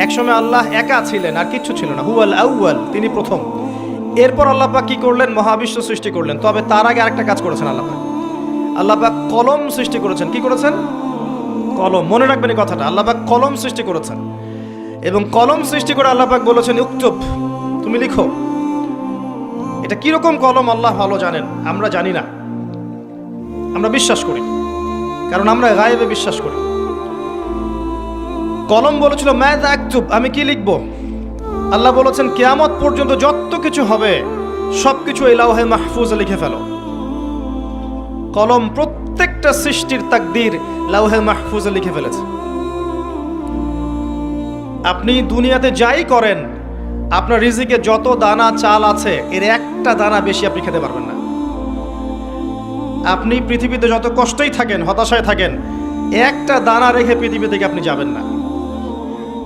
একসময় আল্লাহ একা ছিলেন, আর কিচ্ছু ছিল না, হুয়াল আউয়াল, তিনি প্রথম। এরপর আল্লাহ পাক কি করলেন? মহাবিশ্ব সৃষ্টি করলেন। তবে তার আগে আরেকটা কাজ করেছেন আল্লাহ পাক। আল্লাহ পাক কলম সৃষ্টি করেছেন। কি করেছেন? কলম। মনে রাখবেন এই কথাটা, আল্লাহ পাক কলম সৃষ্টি করেছেন। এবং কলম সৃষ্টি করে আল্লাহ পাক বলেছেন, উক্তুব, তুমি লিখো। এটা কিরকম কলম আল্লাহ ভালো জানেন, আমরা জানি না। আমরা বিশ্বাস করি, কারণ আমরা গায়েবে বিশ্বাস করি। কলম বলেছিল মাযা আকতুব, আমি কি লিখব? আল্লাহ বলেছেন কিয়ামত পর্যন্ত যত কিছু হবে সবকিছু এই লাওহে মাহফুজে লিখে ফেলো। কলম প্রত্যেকটা সৃষ্টির তাকদীর লাওহে মাহফুজে লিখে ফেলেছে। আপনি দুনিয়াতে যাই করেন, আপনার রিজিকে যত দানা চাল আছে এর একটা দানা বেশি আপনি খেতে পারবেন না। আপনি পৃথিবীতে যত কষ্টই থাকেন, হতাশায় থাকেন, একটা দানা রেখে পৃথিবী থেকে আপনি যাবেন না।